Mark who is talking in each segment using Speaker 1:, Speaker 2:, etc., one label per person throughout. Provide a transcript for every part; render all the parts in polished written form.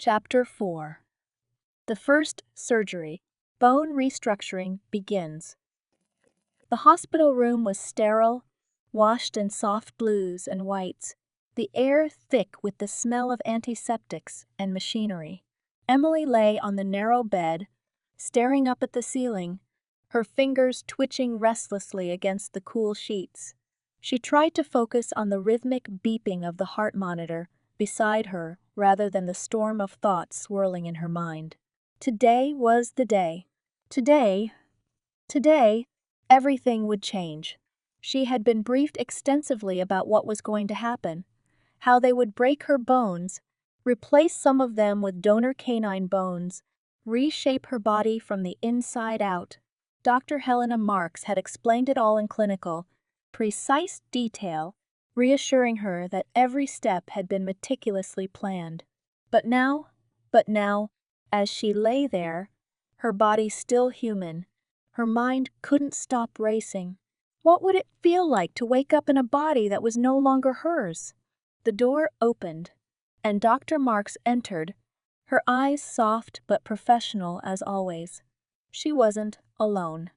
Speaker 1: Chapter 4. The first surgery, bone restructuring, begins. The hospital room was sterile, washed in soft blues and whites, the air thick with the smell of antiseptics and machinery. Emily lay on the narrow bed, staring up at the ceiling, her fingers twitching restlessly against the cool sheets. She tried to focus on the rhythmic beeping of the heart monitor beside her rather than the storm of thoughts swirling in her mind. Today was the day. Today, everything would change. She had been briefed extensively about what was going to happen, how they would break her bones, replace some of them with donor canine bones, reshape her body from the inside out. Dr. Helena Marks had explained it all in clinical, precise detail, reassuring her that every step had been meticulously planned. But now, as she lay there, her body still human, her mind couldn't stop racing. What would it feel like to wake up in a body that was no longer hers? The door opened, and Dr. Marks entered, her eyes soft but professional as always. She wasn't alone.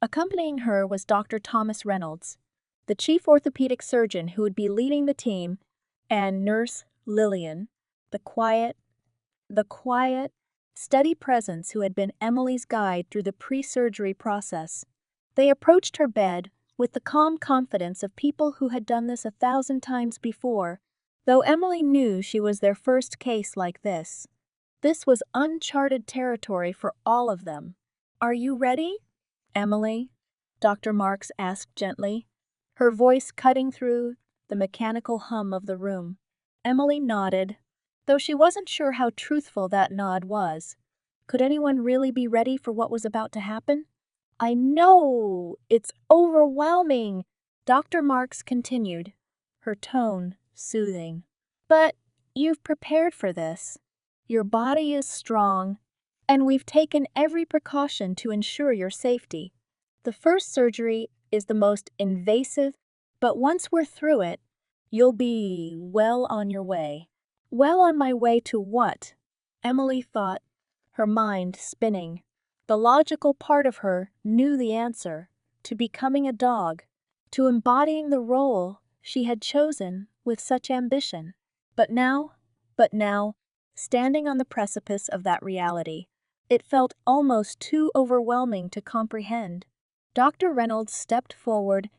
Speaker 1: Accompanying her was Dr. Thomas Reynolds, the chief orthopedic surgeon who would be leading the team, and Nurse Lillian, the quiet, steady presence who had been Emily's guide through the pre-surgery process. They approached her bed with the calm confidence of people who had done this 1,000 times before, though Emily knew she was their first case like this. This was uncharted territory for all of them. "Are you ready, Emily?" Dr. Marks asked gently, her voice cutting through the mechanical hum of the room. Emily nodded, though she wasn't sure how truthful that nod was. Could anyone really be ready for what was about to happen? "I know, it's overwhelming," Dr. Marks continued, her tone soothing. "But you've prepared for this. Your body is strong, and we've taken every precaution to ensure your safety. The first surgery is the most invasive, but once we're through it, you'll be well on your way." Well on my way to what? Emily thought, her mind spinning. The logical part of her knew the answer: to becoming a dog, to embodying the role she had chosen with such ambition. But now, standing on the precipice of that reality, it felt almost too overwhelming to comprehend. Dr. Reynolds stepped forward,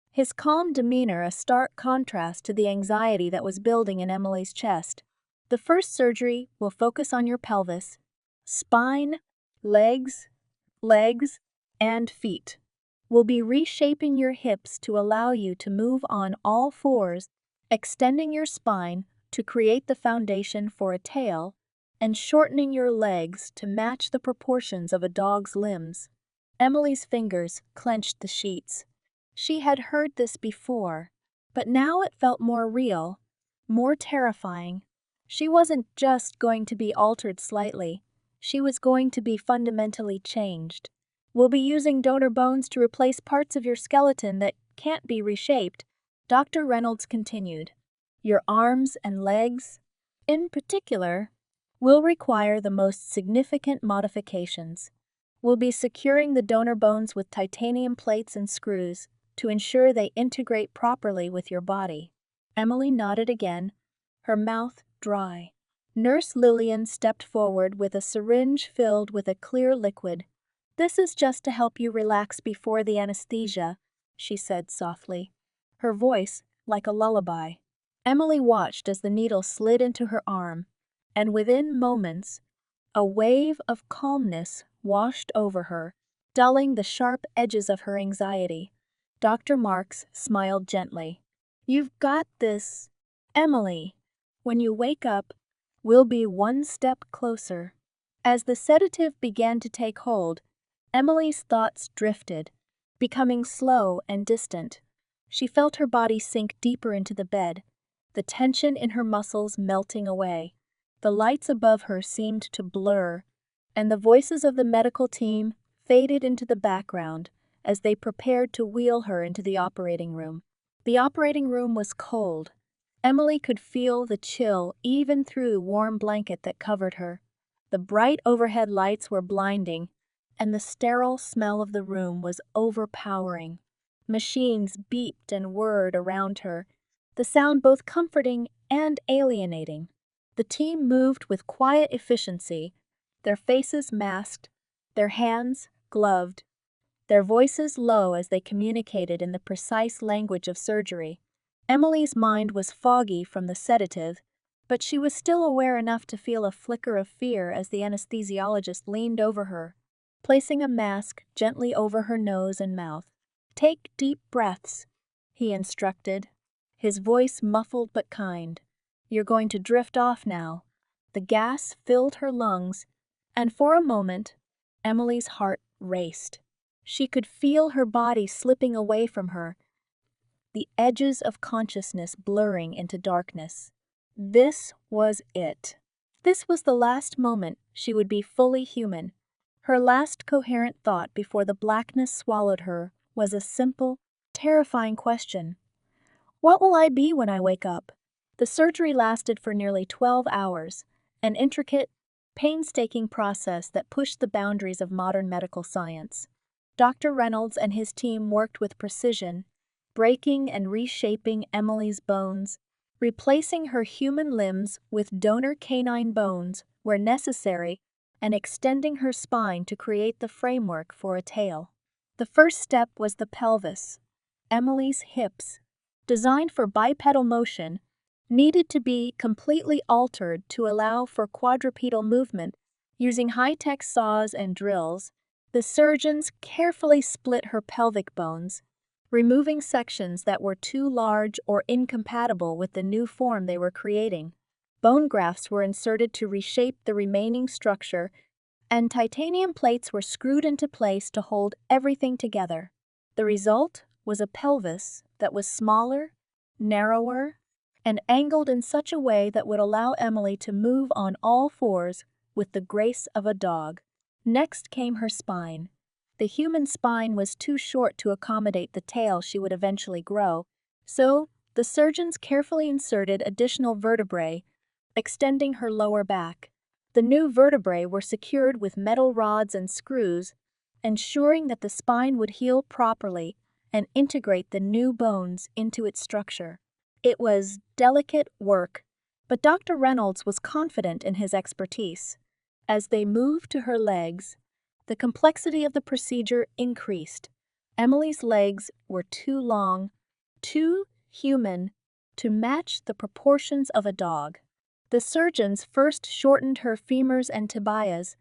Speaker 1: his calm demeanor a stark contrast to the anxiety that was building in Emily's chest. "The first surgery will focus on your pelvis, spine, legs, and feet. We'll be reshaping your hips to allow you to move on all fours, extending your spine to create the foundation for a tail, and shortening your legs to match the proportions of a dog's limbs." Emily's fingers clenched the sheets. She had heard this before, but now it felt more real, more terrifying. She wasn't just going to be altered slightly, she was going to be fundamentally changed. "We'll be using donor bones to replace parts of your skeleton that can't be reshaped," Dr. Reynolds continued. "Your arms and legs, in particular, will require the most significant modifications. We'll be securing the donor bones with titanium plates and screws to ensure they integrate properly with your body." Emily nodded again, her mouth dry. Nurse Lillian stepped forward with a syringe filled with a clear liquid. "This is just to help you relax before the anesthesia," she said softly, her voice like a lullaby. Emily watched as the needle slid into her arm, and within moments, a wave of calmness washed over her, dulling the sharp edges of her anxiety. Dr. Marks smiled gently. "You've got this, Emily. When you wake up, we'll be one step closer." As the sedative began to take hold, Emily's thoughts drifted, becoming slow and distant. She felt her body sink deeper into the bed, the tension in her muscles melting away. The lights above her seemed to blur, and the voices of the medical team faded into the background as they prepared to wheel her into the operating room. The operating room was cold, Emily could feel the chill even through the warm blanket that covered her. The bright overhead lights were blinding, and the sterile smell of the room was overpowering. Machines beeped and whirred around her, the sound both comforting and alienating. The team moved with quiet efficiency, their faces masked, their hands gloved, their voices low as they communicated in the precise language of surgery. Emily's mind was foggy from the sedative, but she was still aware enough to feel a flicker of fear as the anesthesiologist leaned over her, placing a mask gently over her nose and mouth. "Take deep breaths," he instructed, his voice muffled but kind. "You're going to drift off now." The gas filled her lungs, and for a moment, Emily's heart raced. She could feel her body slipping away from her, the edges of consciousness blurring into darkness. This was it. This was the last moment she would be fully human. Her last coherent thought before the blackness swallowed her was a simple, terrifying question. What will I be when I wake up? The surgery lasted for nearly 12 hours, an intricate, painstaking process that pushed the boundaries of modern medical science. Dr. Reynolds and his team worked with precision, breaking and reshaping Emily's bones, replacing her human limbs with donor canine bones where necessary, and extending her spine to create the framework for a tail. The first step was the pelvis. Emily's hips, designed for bipedal motion, needed to be completely altered to allow for quadrupedal movement. Using high-tech saws and drills, the surgeons carefully split her pelvic bones, removing sections that were too large or incompatible with the new form they were creating. Bone grafts were inserted to reshape the remaining structure, and titanium plates were screwed into place to hold everything together. The result was a pelvis that was smaller, narrower, and angled in such a way that would allow Emily to move on all fours with the grace of a dog. Next came her spine. The human spine was too short to accommodate the tail she would eventually grow, so the surgeons carefully inserted additional vertebrae, extending her lower back. The new vertebrae were secured with metal rods and screws, ensuring that the spine would heal properly and integrate the new bones into its structure. It was delicate work, but Dr. Reynolds was confident in his expertise. As they moved to her legs, the complexity of the procedure increased. Emily's legs were too long, too human, to match the proportions of a dog. The surgeons first shortened her femurs and tibias,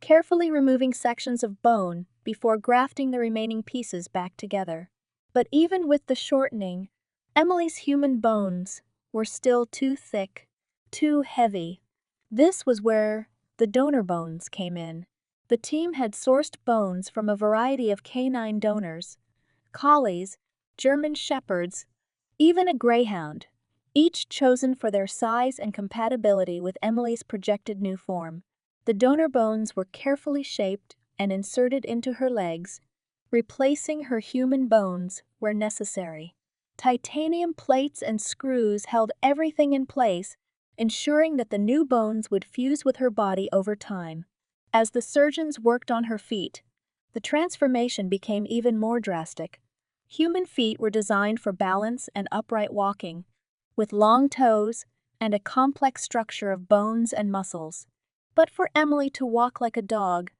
Speaker 1: carefully removing sections of bone before grafting the remaining pieces back together. But even with the shortening, Emily's human bones were still too thick, too heavy. This was where the donor bones came in. The team had sourced bones from a variety of canine donors: collies, German shepherds, even a greyhound, each chosen for their size and compatibility with Emily's projected new form. The donor bones were carefully shaped and inserted into her legs, replacing her human bones where necessary. Titanium plates and screws held everything in place, ensuring that the new bones would fuse with her body over time. As the surgeons worked on her feet, the transformation became even more drastic. Human feet were designed for balance and upright walking, with long toes and a complex structure of bones and muscles. But for Emily to walk like a dog,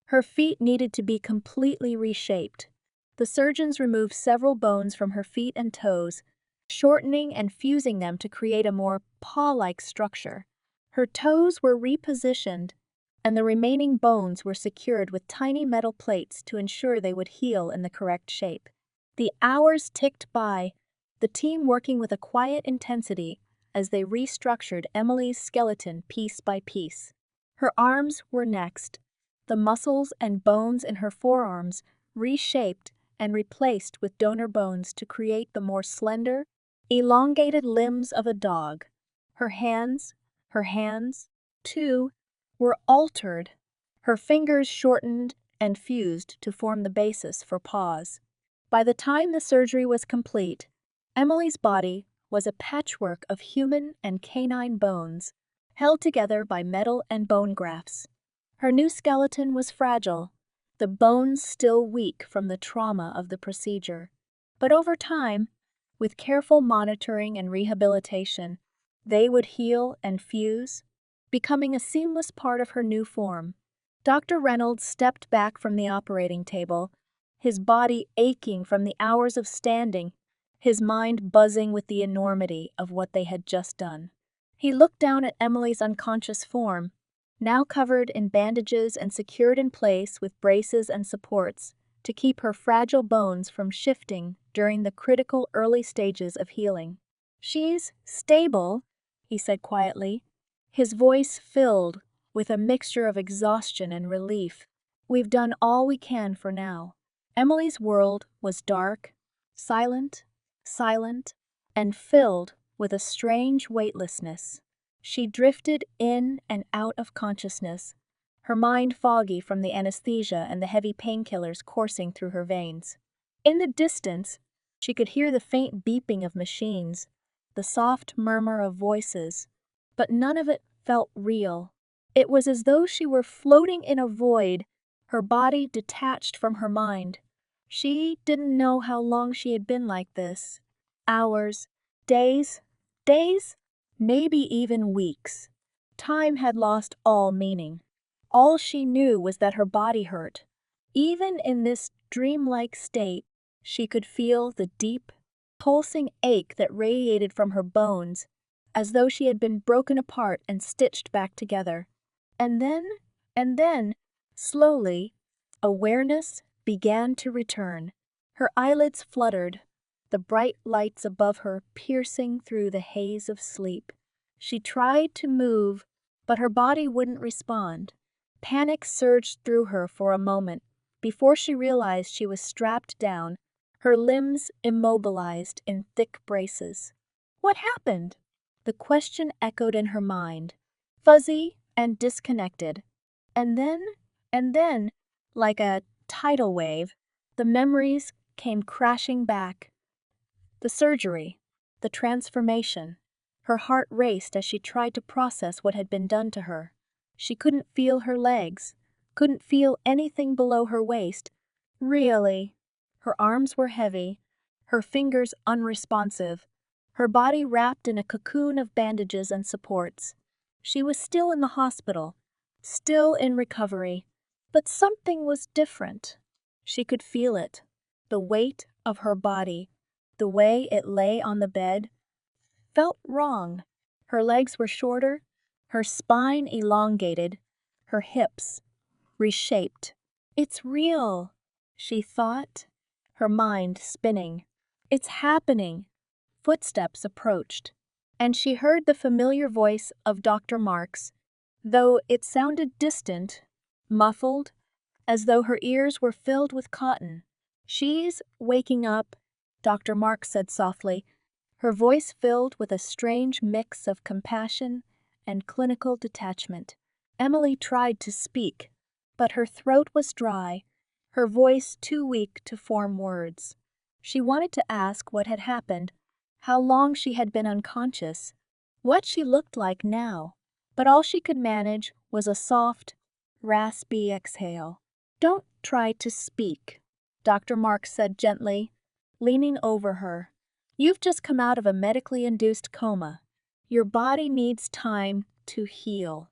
Speaker 1: her feet needed to be completely reshaped. The surgeons removed several bones from her feet and toes, shortening and fusing them to create a more paw-like structure. Her toes were repositioned, and the remaining bones were secured with tiny metal plates to ensure they would heal in the correct shape. The hours ticked by, the team working with a quiet intensity as they restructured Emily's skeleton piece by piece. Her arms were next, the muscles and bones in her forearms reshaped and replaced with donor bones to create the more slender, elongated limbs of a dog. Her hands, too, were altered, her fingers shortened and fused to form the basis for paws. By the time the surgery was complete, Emily's body was a patchwork of human and canine bones, held together by metal and bone grafts. Her new skeleton was fragile, the bones still weak from the trauma of the procedure. But over time, with careful monitoring and rehabilitation, they would heal and fuse, becoming a seamless part of her new form. Dr. Reynolds stepped back from the operating table, his body aching from the hours of standing, his mind buzzing with the enormity of what they had just done. He looked down at Emily's unconscious form, now covered in bandages and secured in place with braces and supports to keep her fragile bones from shifting during the critical early stages of healing. "She's stable," he said quietly, his voice filled with a mixture of exhaustion and relief. "We've done all we can for now." Emily's world was dark, silent, and filled with a strange weightlessness. She drifted in and out of consciousness, her mind foggy from the anesthesia and the heavy painkillers coursing through her veins. In the distance, she could hear the faint beeping of machines, the soft murmur of voices, but none of it felt real. It was as though she were floating in a void, her body detached from her mind. She didn't know how long she had been like this. Hours, days, maybe even weeks. Time had lost all meaning. All she knew was that her body hurt. Even in this dreamlike state, she could feel the deep, pulsing ache that radiated from her bones, as though she had been broken apart and stitched back together. And then, slowly, awareness began to return. Her eyelids fluttered, the bright lights above her piercing through the haze of sleep. She tried to move, but her body wouldn't respond. Panic surged through her for a moment before she realized she was strapped down, her limbs immobilized in thick braces. What happened? The question echoed in her mind, fuzzy and disconnected. And then, like a tidal wave, the memories came crashing back. The surgery, the transformation. Her heart raced as she tried to process what had been done to her. She couldn't feel her legs, couldn't feel anything below her waist. Really. Her arms were heavy, her fingers unresponsive, her body wrapped in a cocoon of bandages and supports. She was still in the hospital, still in recovery, but something was different. She could feel it, the weight of her body, the way it lay on the bed, felt wrong. Her legs were shorter, her spine elongated, her hips reshaped. "It's real," she thought, her mind spinning. "It's happening." Footsteps approached, and she heard the familiar voice of Dr. Marks, though it sounded distant, muffled, as though her ears were filled with cotton. "She's waking up," Dr. Marks said softly, her voice filled with a strange mix of compassion and clinical detachment. Emily tried to speak, but her throat was dry, her voice too weak to form words. She wanted to ask what had happened, how long she had been unconscious, what she looked like now, but all she could manage was a soft, raspy exhale. "Don't try to speak," Dr. Marks said gently, leaning over her. "You've just come out of a medically induced coma. Your body needs time to heal."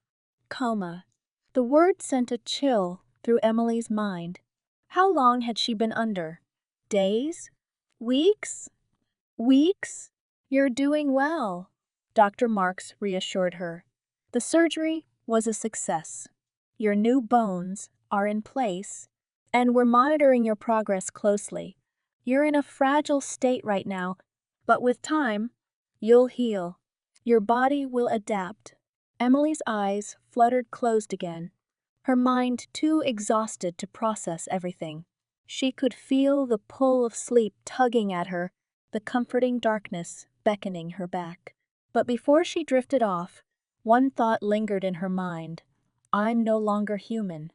Speaker 1: Coma. The word sent a chill through Emily's mind. How long had she been under? Days? Weeks? Weeks? "You're doing well," Dr. Marks reassured her. "The surgery was a success. Your new bones are in place, and we're monitoring your progress closely. You're in a fragile state right now, but with time, you'll heal. Your body will adapt." Emily's eyes fluttered closed again, her mind too exhausted to process everything. She could feel the pull of sleep tugging at her, the comforting darkness beckoning her back. But before she drifted off, one thought lingered in her mind. "I'm no longer human.